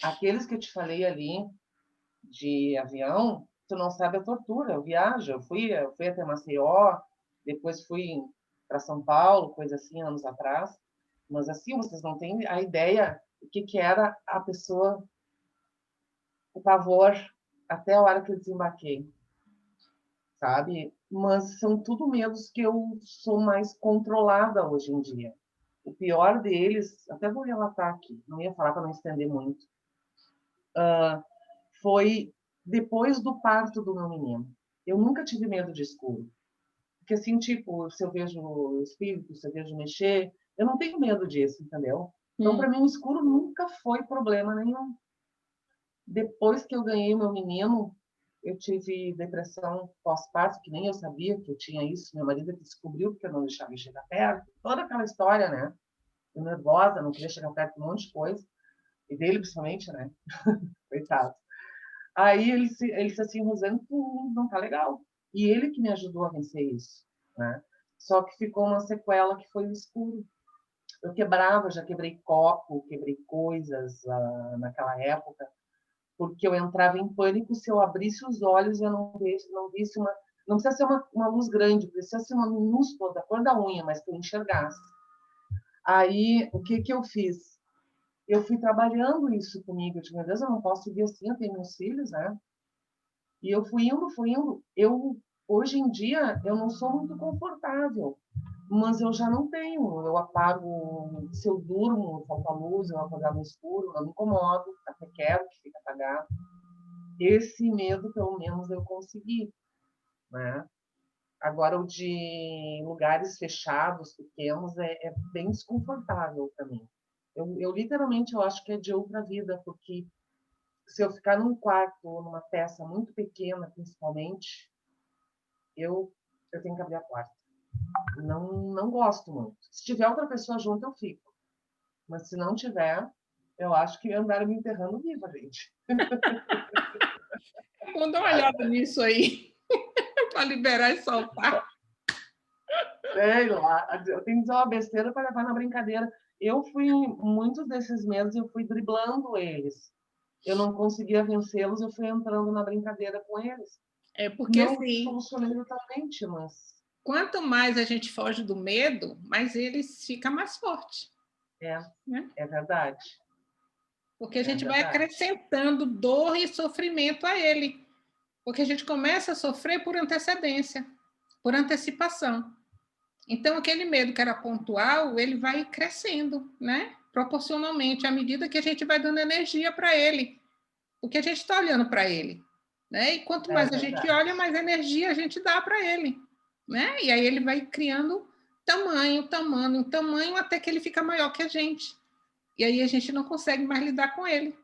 Aqueles que eu te falei ali de avião, tu não sabe a tortura. Eu viajo, eu fui até Maceió, depois fui para São Paulo, coisa assim, anos atrás. Mas assim, vocês não têm a ideia do que era a pessoa, o pavor, até a hora que eu desembarquei, sabe? Mas são tudo medos que eu sou mais controlada hoje em dia. O pior deles, até vou relatar aqui, não ia falar para não estender muito, foi depois do parto do meu menino. Eu nunca tive medo de escuro. Porque, assim, tipo, se eu vejo espírito, se eu vejo mexer, eu não tenho medo disso, entendeu? Então, para mim, o escuro nunca foi problema nenhum. Depois que eu ganhei meu menino, eu tive depressão pós-parto, que nem eu sabia que eu tinha isso. Meu marido descobriu porque eu não deixava ele chegar perto. Toda aquela história, né? Eu nervosa, não queria chegar perto de um monte de coisa. E dele, principalmente, né? Coitado. Aí ele disse assim, Rosane, tu não tá legal. E ele que me ajudou a vencer isso, né? Só que ficou uma sequela que foi o escuro. Eu quebrava, já quebrei copo, quebrei coisas naquela época, porque eu entrava em pânico se eu abrisse os olhos e eu não visse uma... Não precisa ser uma luz grande, precisa ser uma minúscula, da cor da unha, mas que eu enxergasse. Aí, o que eu fiz? Eu fui trabalhando isso comigo. Eu disse, meu Deus, eu não posso seguir assim, eu tenho meus filhos, né? E eu fui indo. Hoje em dia, eu não sou muito confortável, mas eu já não tenho. Eu apago, se eu durmo, falta luz, eu apagar no escuro, não me incomodo, até quero que fique apagado. Esse medo, pelo menos, eu consegui, né? Agora, o de lugares fechados, pequenos, é bem desconfortável para mim. Eu literalmente, eu acho que é de outra vida, porque se eu ficar num quarto ou numa peça muito pequena, principalmente, eu tenho que abrir a porta. Não gosto muito. Se tiver outra pessoa junto, eu fico. Mas se não tiver, eu acho que andaram me enterrando viva, gente. Vamos dar uma olhada nisso aí, para liberar e soltar. Sei lá, eu tenho que dizer uma besteira para levar na brincadeira. Eu fui, muitos desses medos, eu fui driblando eles. Eu não conseguia vencê-los, eu fui entrando na brincadeira com eles. É porque, Não assim, solucionei totalmente, mas... quanto mais a gente foge do medo, mais ele fica mais forte. É, né? é verdade. Porque a gente vai acrescentando dor e sofrimento a ele. Porque a gente começa a sofrer por antecedência, por antecipação. Então, aquele medo que era pontual, ele vai crescendo, né? Proporcionalmente, à medida que a gente vai dando energia para ele. Porque a gente está olhando para ele. Né? E quanto mais a gente olha, mais energia a gente dá para ele. Né? E aí ele vai criando tamanho, até que ele fica maior que a gente. E aí a gente não consegue mais lidar com ele.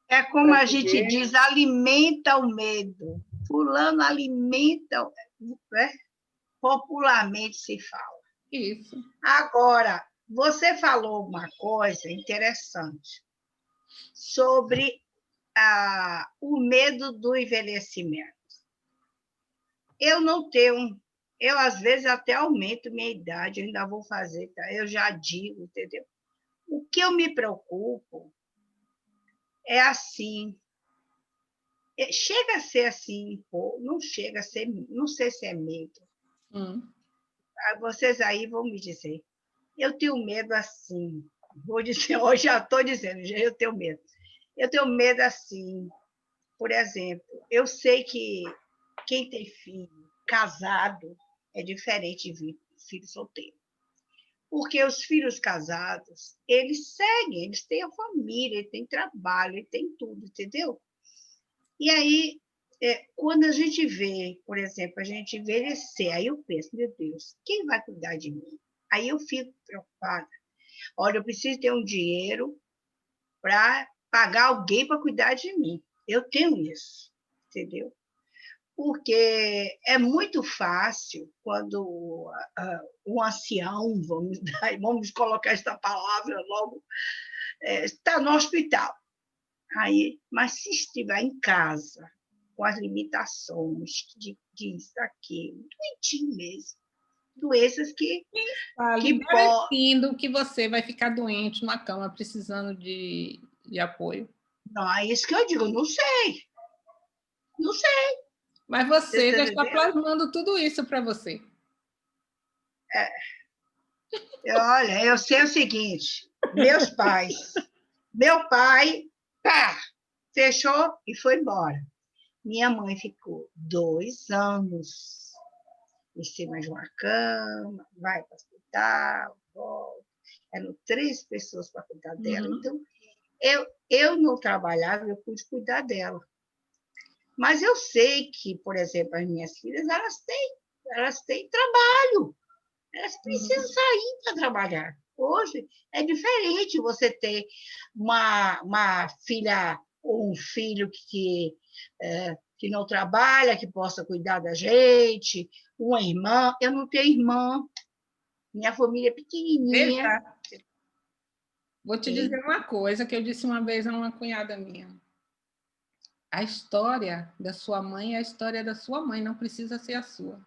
É como a gente diz, alimenta o medo. Fulano alimenta, né? Popularmente se fala. Isso. Agora, você falou uma coisa interessante sobre o medo do envelhecimento. Eu não tenho, eu às vezes até aumento minha idade, eu ainda vou fazer, tá? Eu já digo, entendeu? O que eu me preocupo é assim, chega a ser assim, pô, não chega a ser, não sei se é medo. Vocês aí vão me dizer. Eu tenho medo assim, vou dizer, hoje já estou dizendo, já eu tenho medo. Eu tenho medo assim, por exemplo, eu sei que quem tem filho casado é diferente de filho solteiro. Porque os filhos casados, eles seguem, eles têm a família, eles têm trabalho, eles têm tudo, entendeu? E aí, quando a gente vê, por exemplo, a gente envelhecer, aí eu penso, meu Deus, quem vai cuidar de mim? Aí eu fico preocupada. Olha, eu preciso ter um dinheiro para pagar alguém para cuidar de mim. Eu tenho isso, entendeu? Porque é muito fácil quando um ancião, vamos colocar essa palavra logo, está no hospital. Aí, mas se estiver em casa, com as limitações disso, daquilo, doentinho mesmo, doenças que garantindo que você vai ficar doente numa cama precisando de apoio. Não, é isso que eu digo, não sei. Não sei. Mas você já está plasmando tudo isso para você. Olha, eu sei o seguinte, meus pais, meu pai, pá, fechou e foi embora. Minha mãe ficou 2 anos em cima de uma cama, vai para o hospital, volta. Eram 3 pessoas para cuidar dela. Uhum. Então, eu não trabalhava, eu pude cuidar dela. Mas eu sei que, por exemplo, as minhas filhas, elas têm trabalho. Elas precisam sair para trabalhar. Hoje é diferente você ter uma filha ou um filho que não trabalha, que possa cuidar da gente, uma irmã. Eu não tenho irmã, minha família é pequenininha. Verdade. Vou te dizer uma coisa que eu disse uma vez a uma cunhada minha. A história da sua mãe é a história da sua mãe, não precisa ser a sua.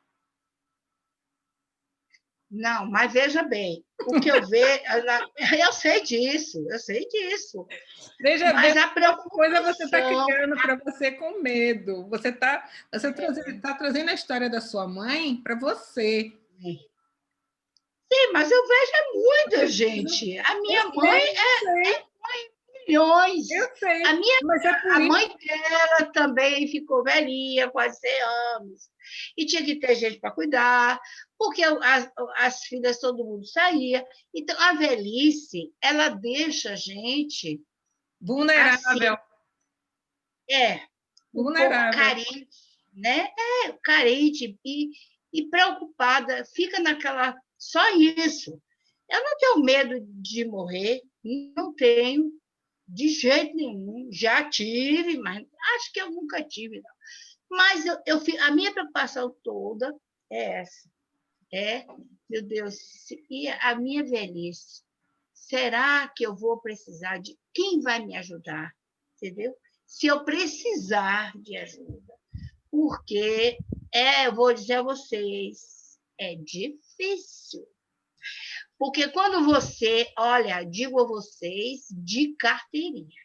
Não, mas veja bem, o que eu vejo, eu sei disso. Veja mas bem, a preocupação... coisa você está criando para você com medo. Você tá trazendo a história da sua mãe para você. Sim, mas eu vejo muita gente. A minha mãe é mãe de milhões. Eu sei, a mãe dela também ficou velhinha, quase 100 anos. E tinha que ter gente para cuidar, porque as filhas, todo mundo saía. Então, a velhice, ela deixa a gente... vulnerável. Assim, vulnerável. Um pouco carente, né? Carente e preocupada. Fica naquela... Só isso. Eu não tenho medo de morrer, não tenho, de jeito nenhum. Já tive, mas acho que eu nunca tive, não. Mas a minha preocupação toda é essa. Meu Deus, e a minha velhice? Será que eu vou precisar de... Quem vai me ajudar? Entendeu? Se eu precisar de ajuda. Porque, eu vou dizer a vocês, é difícil. Porque quando você... Olha, digo a vocês, de carteirinha.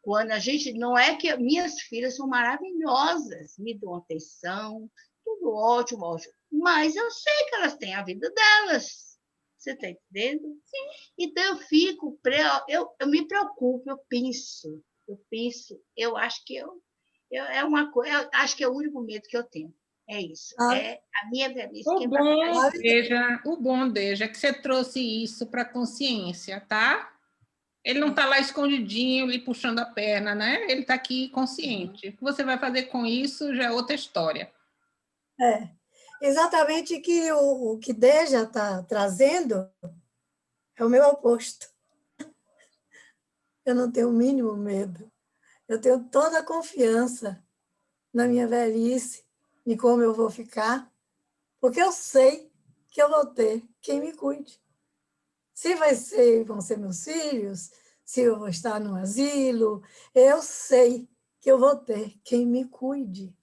Quando a gente... Não é que minhas filhas são maravilhosas, me dão atenção, tudo ótimo, ótimo. Mas eu sei que elas têm a vida delas. Você está entendendo? Sim. Então, eu me preocupo, eu penso, eu acho que é uma coisa, acho que é o único medo que eu tenho. É isso. É a minha velhice. O bom, Deja, é que você trouxe isso para a consciência, tá? Ele não está lá escondidinho, lhe puxando a perna, né? Ele está aqui consciente. O que você vai fazer com isso já é outra história. Exatamente que o que Deja está trazendo é o meu oposto. Eu não tenho o mínimo medo. Eu tenho toda a confiança na minha velhice, de como eu vou ficar, porque eu sei que eu vou ter quem me cuide. Se vão ser meus filhos, se eu vou estar no asilo, eu sei que eu vou ter quem me cuide.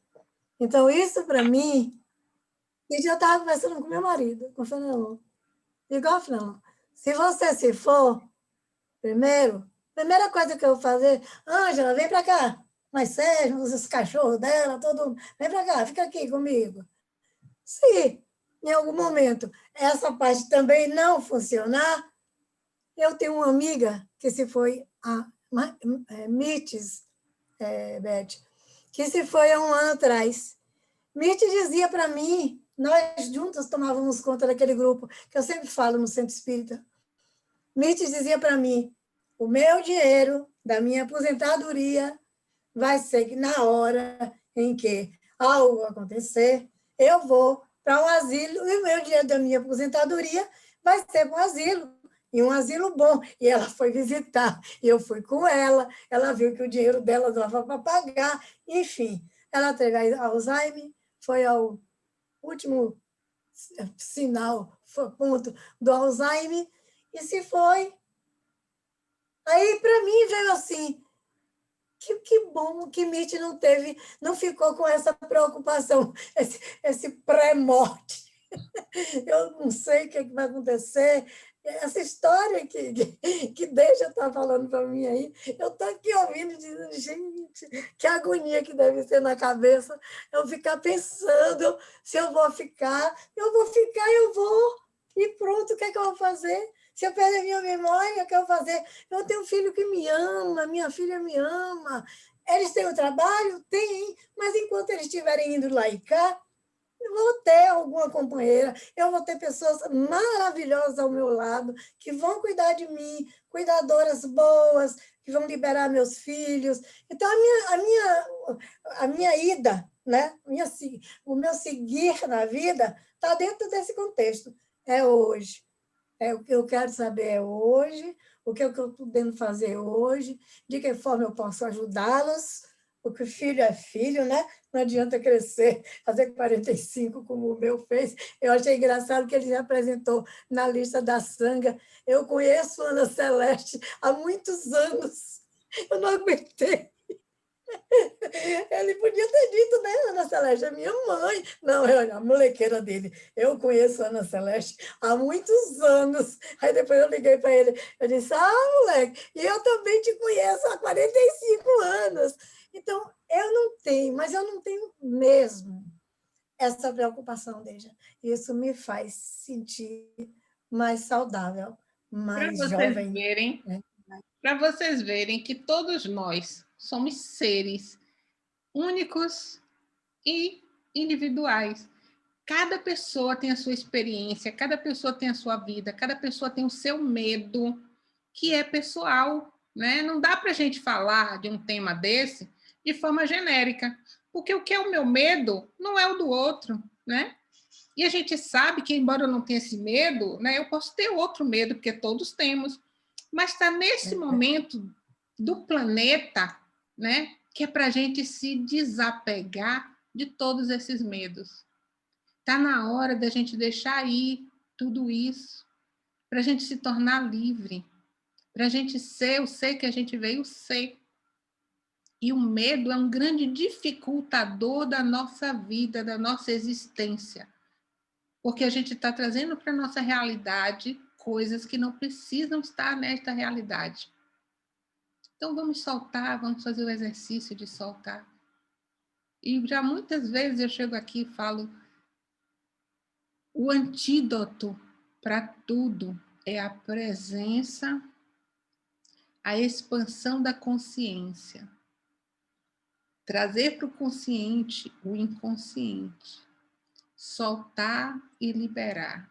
Então, isso para mim, e já estava conversando com meu marido, com o Fernando. Igual, Fernando, se você se for, primeira coisa que eu vou fazer, Ângela, vem para cá. Mas Sérgio, os cachorros dela, todo mundo, vem para cá, fica aqui comigo. Se em algum momento essa parte também não funcionar, Eu tenho uma amiga que se foi, a Mirtes, Beth, que se foi há um ano atrás. Mirtes dizia para mim, nós juntas tomávamos conta daquele grupo, que eu sempre falo no Centro Espírita. Mirtes dizia para mim, o meu dinheiro da minha aposentadoria vai ser que na hora em que algo acontecer, eu vou para um asilo e o meu dinheiro da minha aposentadoria vai ser para um asilo, e um asilo bom. E ela foi visitar, e eu fui com ela, ela viu que o dinheiro dela dava para pagar, enfim. Ela teve Alzheimer, foi ao último sinal, ponto do Alzheimer, e se foi. Aí, para mim, veio assim, que bom que Mitch não ficou com essa preocupação, esse pré-morte. Eu não sei o que vai acontecer. Essa história que Deja está falando para mim aí, eu estou aqui ouvindo, dizendo, gente, que agonia que deve ser na cabeça eu ficar pensando se eu vou ficar, eu vou, e pronto, o que é que eu vou fazer? Se eu perder minha memória, o que eu vou fazer? Eu tenho um filho que me ama, minha filha me ama. Eles têm o trabalho? Tem, mas enquanto eles estiverem indo lá e cá, eu vou ter alguma companheira, eu vou ter pessoas maravilhosas ao meu lado, que vão cuidar de mim, cuidadoras boas, que vão liberar meus filhos. Então, a minha ida, né? O meu seguir na vida está dentro desse contexto. É hoje. O que eu quero saber é hoje, o que eu estou podendo fazer hoje, de que forma eu posso ajudá-los, porque filho é filho, né? Não adianta crescer, fazer 45 como o meu fez. Eu achei engraçado que ele já apresentou na lista da Sanga. Eu conheço Ana Celeste há muitos anos. Eu não aguentei. Ele podia ter dito, né, Ana Celeste, é minha mãe. Não, olha, a molequeira dele. Eu conheço a Ana Celeste há muitos anos. Aí depois eu liguei para ele, eu disse, moleque, e eu também te conheço há 45 anos. Então, eu não tenho, mas eu não tenho mesmo essa preocupação, Deja. Isso me faz sentir mais saudável, mais jovem. Para vocês verem que todos nós somos seres únicos e individuais. Cada pessoa tem a sua experiência, cada pessoa tem a sua vida, cada pessoa tem o seu medo, que é pessoal, né? Não dá para a gente falar de um tema desse de forma genérica, porque o que é o meu medo não é o do outro, né? E a gente sabe que, embora eu não tenha esse medo, né, eu posso ter outro medo, porque todos temos, mas está nesse momento do planeta, né, que é para a gente se desapegar de todos esses medos. Está na hora da gente deixar ir tudo isso, para a gente se tornar livre, para a gente ser o ser que a gente veio ser. E o medo é um grande dificultador da nossa vida, da nossa existência. Porque a gente está trazendo para a nossa realidade coisas que não precisam estar nesta realidade. Então, vamos soltar, vamos fazer o exercício de soltar. E já muitas vezes eu chego aqui e falo, o antídoto para tudo é a presença, a expansão da consciência. Trazer para o consciente o inconsciente. Soltar e liberar.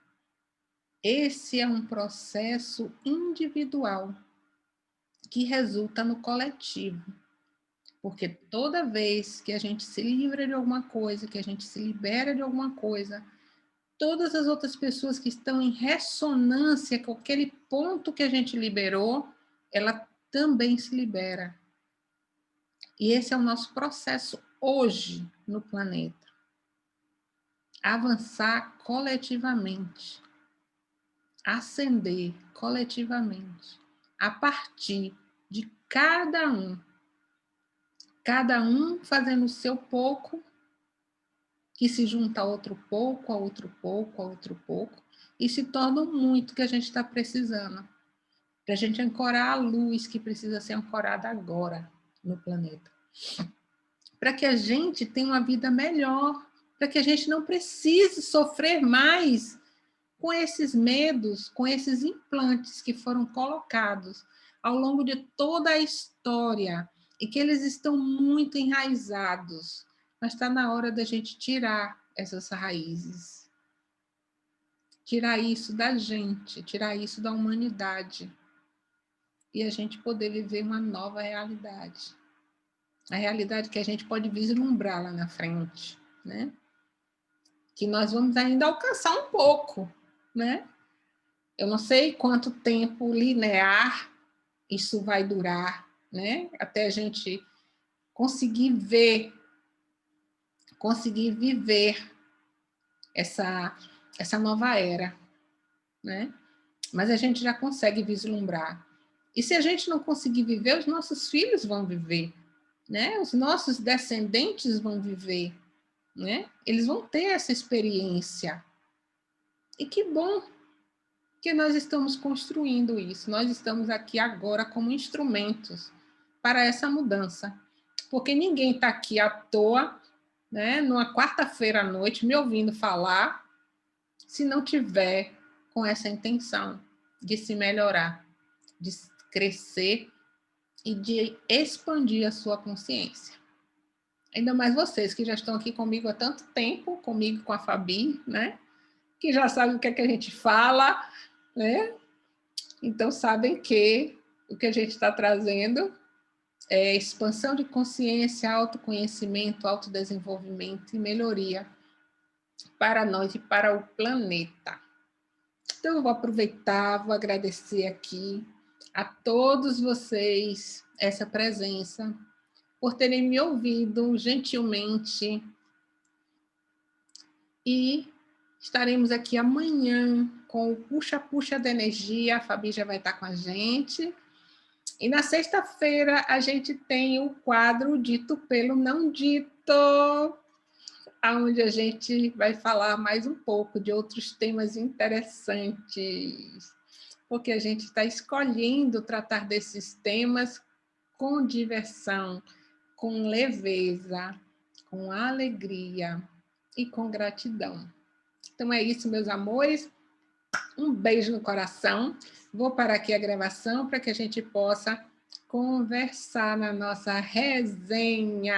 Esse é um processo individual que resulta no coletivo. Porque toda vez que a gente se livra de alguma coisa, que a gente se libera de alguma coisa, todas as outras pessoas que estão em ressonância com aquele ponto que a gente liberou, ela também se libera. E esse é o nosso processo hoje no planeta. Avançar coletivamente. Ascender coletivamente. A partir de cada um fazendo o seu pouco, que se junta a outro pouco, a outro pouco, a outro pouco, e se torna muito que a gente está precisando. Para a gente ancorar a luz que precisa ser ancorada agora no planeta. Para que a gente tenha uma vida melhor, para que a gente não precise sofrer mais com esses medos, com esses implantes que foram colocados ao longo de toda a história e que eles estão muito enraizados. Mas está na hora da gente tirar essas raízes. Tirar isso da gente, tirar isso da humanidade. E a gente poder viver uma nova realidade. A realidade que a gente pode vislumbrar lá na frente, né? Que nós vamos ainda alcançar um pouco, né? Eu não sei quanto tempo linear isso vai durar, né? Até a gente conseguir ver, conseguir viver essa nova era, né? Mas a gente já consegue vislumbrar. E se a gente não conseguir viver, os nossos filhos vão viver, né? Os nossos descendentes vão viver, né? Eles vão ter essa experiência. E que bom que nós estamos construindo isso. Nós estamos aqui agora como instrumentos para essa mudança. Porque ninguém está aqui à toa, né, numa quarta-feira à noite, me ouvindo falar, se não tiver com essa intenção de se melhorar, de crescer e de expandir a sua consciência. Ainda mais vocês que já estão aqui comigo há tanto tempo, comigo, com a Fabi, né? Que já sabem o que é que a gente fala, né? Então sabem que o que a gente está trazendo é expansão de consciência, autoconhecimento, autodesenvolvimento e melhoria para nós e para o planeta. Então eu vou aproveitar, vou agradecer aqui a todos vocês essa presença, por terem me ouvido gentilmente. E estaremos aqui amanhã com o Puxa-Puxa da Energia. A Fabi já vai estar com a gente. E na sexta-feira a gente tem o quadro Dito pelo Não Dito, onde a gente vai falar mais um pouco de outros temas interessantes, porque a gente está escolhendo tratar desses temas com diversão, com leveza, com alegria e com gratidão. Então é isso, meus amores. Um beijo no coração. Vou parar aqui a gravação para que a gente possa conversar na nossa resenha.